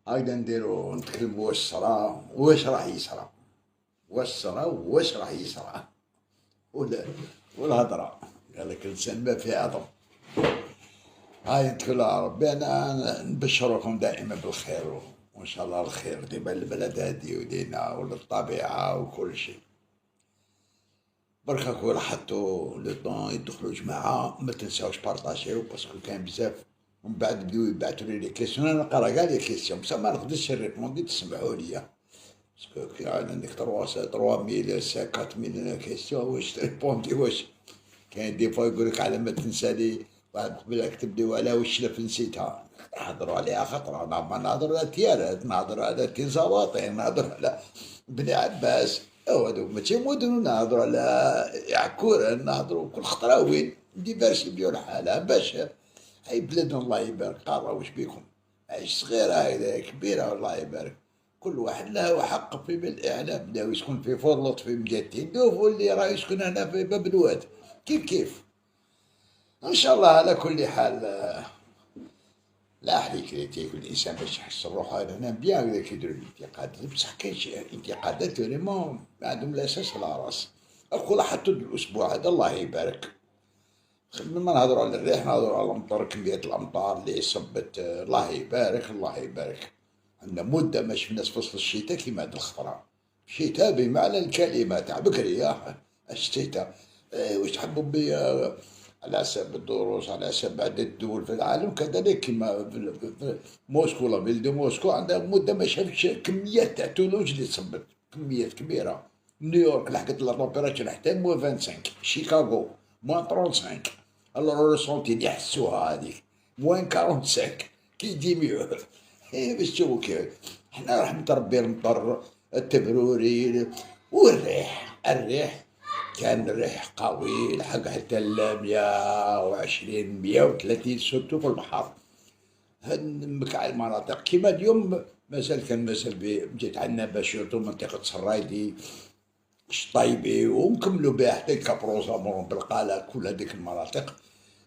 هكذا نديرو نتكلمو واش صرا واش راح يصرا، واش صرا واش راح يصرا، ولا والهضرة قال لك الإنسان ما فيه عظم. هاي نتكل على ربي، أنا نبشركم دائما بالخير، وإن شاء الله الخير ديما للبلد هادي ودينا وللطبيعة وكل شيء. بركا كون حطوا لو طون يدخلوا جماعة ما تنساوش بارطاجيو، باسكو كاين بزاف ومن بعد بداو يبعثوا لي كيسيون، انا نقرا كاع لي كيسيون بصح ما نقدرش نريبوندي، تسمحوا لي باسكو كي عندك 3000 4000 كيسيون واش تريبوندي واش. كاين دي فوا يقول لك على ما تنسى لي واحد قبيله كتب لي على واش شلف نسيتها، نهضروا عليها خطره، نهضروا على تيارات، نهضروا على تيزاواطين، نهضروا على بني عباس، او هذوك ماشي مدن، نهضروا على يعكور، نهضروا كل خطره وين ديفيرسيفيو الحاله باش هاي بلادنا الله يبارك. قارة واش بيكم عايش صغيرة هاي كبيرة الله يبارك، كل واحد له حق في الإعلام، بداو يسكن في فورلوط في مجاتين دوف، واللي راه يسكن هنا في باب الواد كيف كيف. ان شاء الله على كل حال. لا عليك يقول الانسان باش يحس روحه انا بيان هذاك يديروا الانتقادات، بصح كاين شي انتقادات فريمون ما عندهم لا اساس لا راس. اقول حتى الاسبوع هذا الله يبارك، ما نهضروا على الريح نهضروا على الامطار، كمية الامطار اللي صبت الله يبارك الله يبارك. عندنا مدة ما شفناش فصل الشتاء كيما هاد الخطرة، شتاء بمعنى الكلمة تاع بكري الشتاء. واش تحبوا بي على حسب الدروس، على حسب عدد الدول في العالم كذلك، كما في موسكو، لا فيل دو موسكو عندها مدة ما شافتش كميات تاع ثلوج اللي تصبت، كميات كبيرة. نيويورك لحقت لا تمبيراتور حتى موان 25، شيكاغو موان 35، الو ريسونتي يحسوها هذيك موان 45 كي يجي ميو. باش تشوفوا كيف حنا رحمة ربي المطر التبروري والريح كان الريح قوي لحق حتى ل 120 130 سورتو في البحر. هاد مكع المناطق كيما اليوم مازال كان مازال جيت عندنا باشوتو منطقة سرايدي شطايبي ونكملوا بها حتى كابروزا مرون بالقالة كل هذيك المناطق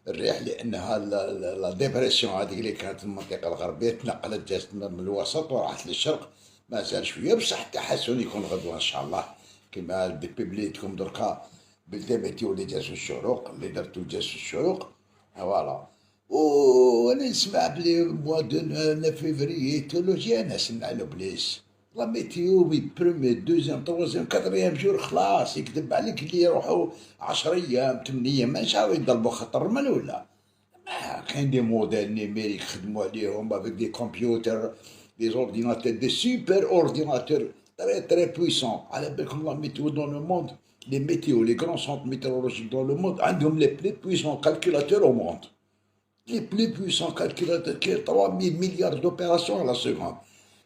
الريح، لانها لا ديبرسيون هذيك اللي كانت في المنطقه الغربيه تنقلت جات من الوسط وراحت للشرق. مازال شويه بصح التحسن يكون غدوه ان شاء الله، كما بليتكم دركا بالديميتيو اللي جازو الشروق اللي درتو جازو الشروق فوالا. وانا نسمع بلي موا دو فيفري تولوجيا ناس نعلو بليس لا ميتيو برومي دوزيام تروازيام كاتريام جور خلاص يكذب عليك اللي يروحوا 10 ايام 8 ايام ما نشاو يضربوا خطر من ولا. كاين دي موديل نيميريك خدموا عليهم افيك دي كمبيوتر دي اورديناتور دي سوبر اورديناتور تري تري بويسون. على بالكم لا ميتيو دون لو موند، لي ميتيو لي كرون سونت ميتيورولوجيك دون لو موند عندهم لي بلي بويسون كالكولاتور او موند، لي بلي بويسون كالكولاتور كاين 3000 مليار دوبيراسيون على سيكوند.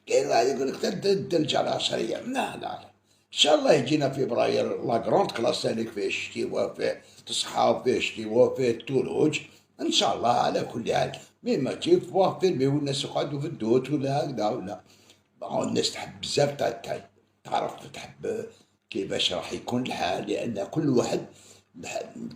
كاين واحد يقول لك تدلج على 10 ايام، لا لا لا ان شاء الله يجينا فبراير لا كروند كلاس هذيك فيه الشتي فيه تصحى فيه الشتي وفيه الثلوج ان شاء الله على كل حال. مي ما تجي فوا فيلمي والناس يقعدوا في الدوت ولا هكذا ولا الناس تحب بزاف تعرف تحب كيفاش راح يكون الحال، لان كل واحد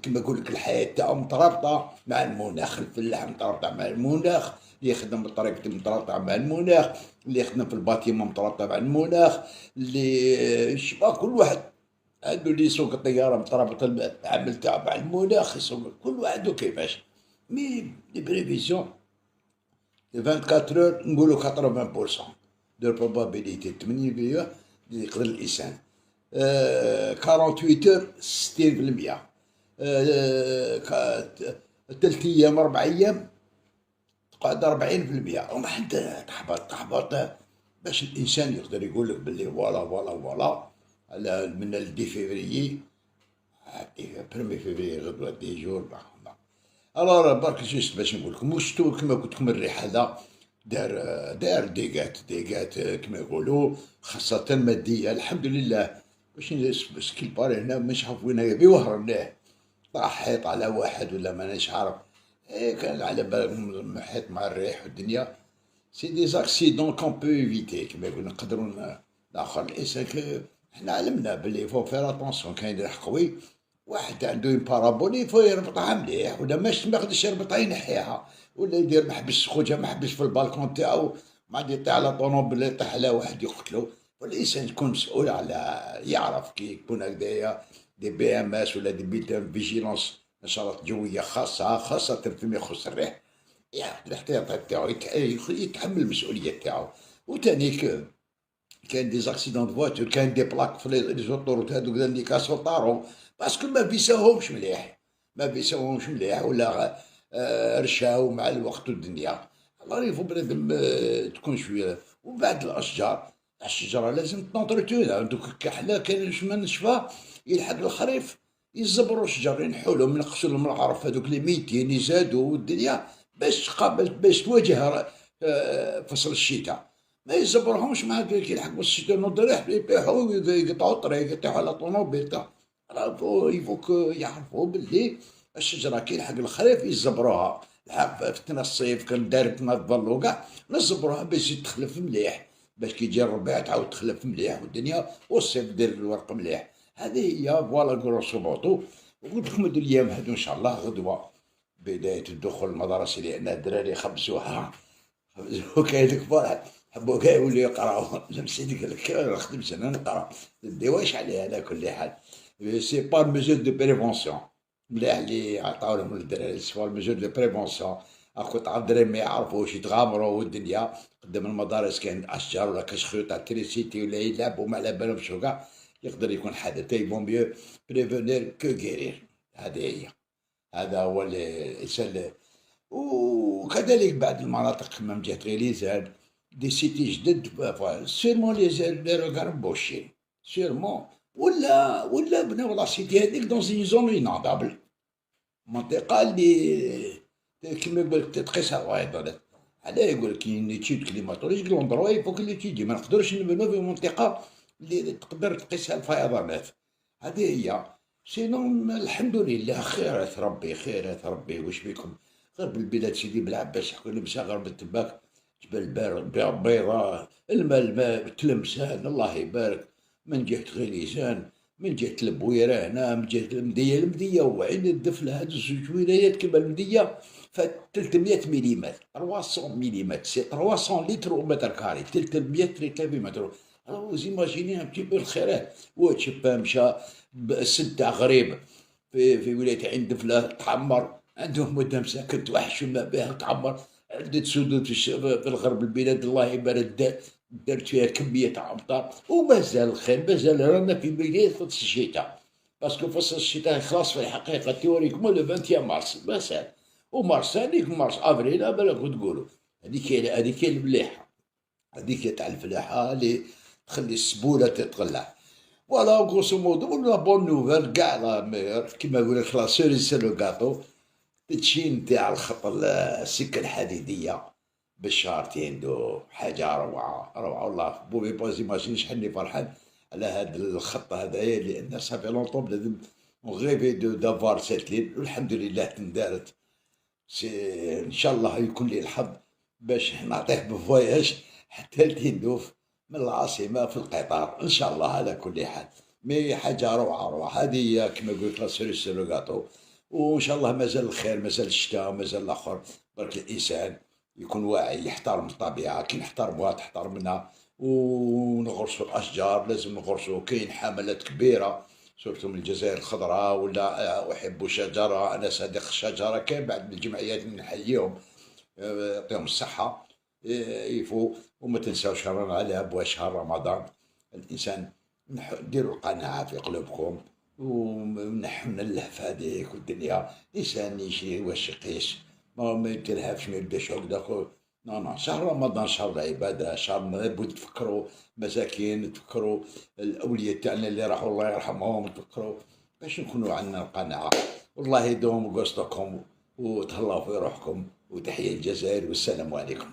كما يقول لك الحياه تاعو مترابطه مع المناخ، الفلاح مترابطه مع المناخ، اللي يخدم بطريقته مترابطه مع المناخ، اللي يخدم في الباتيمون مترابطه مع المناخ، اللي شبا كل واحد عنده اللي يسوق الطياره مترابط العمل تاعو مع المناخ، يسوق كل واحد وكيفاش. مي لي بريفيزيون 24 اور نقولوا 80% دو بروبابيليتي 8% اللي يقدر الانسان 48 اور 60%. ثلاث ايام 4 ايام تقعد 40%، وما حتى تحبط باش الانسان يقدر يقول لك باللي فوالا على من الدي فيفريي بريمي فيفريي غدوه دي جور. الوغ برك جيست باش نقول لكم وشتو كما قلت لكم الريح هذا دار ديقات كما يقولوا خاصة مادية الحمد لله. باش كي باري هنا مش عارف وين بيوهر مليح، طاح حيط على واحد ولا مانيش عارف، كان على بالهم محيط مع الريح والدنيا. سي دي زاكسيدون كون بو ايفيتي كما يقولوا نقدروا ناخر الانسان. حنا علمنا بلي فو فير اتونسيون كاين ريح قوي، واحد عنده اون بارابولي فو يربطها مليح، ولا ما يقدرش يربطها ينحيها، ولا يدير محبس خوجه محبس في البالكون تاعو ما عاد يطيح على طونوبيل يطيح على واحد يقتلو. والإنسان يكون مسؤول على يعرف كي يكون هكذايا دي بي ام اس ولا دي بي فيجيلونس نشاطات جوية خاصة، خاصة فيما يخص الريح، ياخد الاحتياطات تاعو يتحمل المسؤولية تاعو. وتانيك كاين دي زاكسيدون دو فواتور، كاين دي بلاك في لي زوطوروت هادوك اللي كاسو طارو باسكو ما بيساوهمش مليح، ما بيساوهمش مليح ولا رشاو مع الوقت والدنيا. الله يفو بنادم تكون شوية. ومن بعد الأشجار، الشجرة لازم تنطريتوها، دوك كحلا كاين شما نشفى يلحق الخريف يزبروا الشجر ينحولهم ينقصوا لهم العرف هذوك لي ميتين يزادوا والدنيا باش تقابل باش تواجه فصل الشتاء. ما يزبرهمش مع كي يلحقوا الشتاء نوض ريح يطيحوا يقطعوا الطريق يطيحوا على طوموبيل تاع. يفوك يعرفوا باللي الشجرة كي يلحق الخريف يزبروها، الحق فتنا الصيف كان داير تنظل وكاع نزبروها باش تخلف مليح، باش كي يجي الربيع تعاود تخلف مليح والدنيا والصيف دير الورق مليح. هذه هي فوالا كروسو موطو. وقلت لكم هادو الايام هادو ان شاء الله غدوه بدايه الدخول المدرسي لان الدراري خبزوها كاين الكبار حبوا كاع يوليو يقراو مسيدي قال لك انا نخدم انا نقرا نديواش عليه على كل حال. سي با ميزور دو بريفونسيون مليح اللي عطاو لهم الدراري سوا ميزور دو بريفونسيون. اخو تاع الدراري ما يعرفوش يتغامروا والدنيا قدام المدارس كاين اشجار ولا كاش خيوط تاع تريسيتي ولا يلعبوا ما على بالهمش وكاع يقدر يكون حدث يبون ميو بريفونير كو غيرير. هذه هي، هذا هو الانسان. وكذلك بعض المناطق كما من جهة غليزان دي سيتي جدد سيرمون لي روغار مبوشين سيرمون ولا بناو لا سيتي هذيك دون زون زون انادابل، منطقة اللي كيما يقول لك تقيس الفيضانات. علاه يقول لك كاين ايتيود كليماتولوجيك لوندروا يفوك ليتيدي ما نقدروش نبنو في منطقة اللي تقدر تقيسها الفيضانات. هذه هي. سينو الحمد لله خيرات ربي خيرات ربي واش بيكم. غير بالبلاد سيدي بلعباس يحكوا لمسا غير بالتباك جبال بيضاء الماء تلمسان الله يبارك. من جهة غليزان من جهة البويرة هنا من جهة المدية وعين الدفلة هاد زوج ولايات كيما المدية فات 300 مليمتر 300 مليمتر سي 300 لتر او متر كاري 300 لتر في متر. زيماجيني ان بتي بو الخيرات. وتشبا مشى سد تاع غريب في ولاية عين دفلة تعمر عندهم مدة مساكن توحشوا ما بها تعمر. عدة سدود في الغرب البلاد الله يبارك دارت فيها كمية تاع أمطار ومازال الخير مازال رانا في بداية فصل الشتاء. باسكو فصل الشتاء يخلص في الحقيقة تيوريكمون لو 21 مارس مازال. ومارس هذيك مارس افريل بالك تقولوا هذيك المليحة هذيك تاع الفلاحة اللي تخلي السبولة تتغلع. فوالا غروسو مودو لا بون نوفيل كاع لا ميور كيما يقول لك لا سيريس سي لو كاطو. التدشين تاع الخط السكة الحديدية بالشارتين دو حاجة روعة روعة والله. بوبي بوزي ماشين شحال فرحان على هاد الخط هذايا لأن صافي لونطون بنادم غيفي دافوار سيت لين والحمد لله تندارت. إن شاء الله يكون لي الحظ باش نعطيه بفواياج حتى لتندوف من العاصمة في القطار إن شاء الله على كل حال. مي حاجة روعة روعة. هذه هي كيما قلت لا سيريس لو كاطو. وان شاء الله مازال الخير مازال الشتاء مازال الاخر. برك الانسان يكون واعي يحترم الطبيعه كي نحترموها تحترمنا. ونغرسوا الاشجار لازم نغرسوا. كاين حملات كبيره سورتو من الجزائر الخضراء ولا احب شجره انا صديق الشجره. كاين بعد من الجمعيات اللي نحييهم يعطيهم الصحه يفو. وما تنساوش رانا على ابواب شهر رمضان الانسان ديروا القناعه في قلوبكم ونحن اللهفة هذيك والدنيا. الإنسان يشري واش يقيس ما يتلهفش ما يبداش هكذاك. نو شهر رمضان شهر العبادة شهر لابد تفكروا مساكين تفكروا الأولياء تاعنا اللي راحوا الله يرحمهم تفكروا باش نكونوا عندنا القناعة. والله يدوم قصدكم وتهلاو في روحكم وتحية الجزائر والسلام عليكم.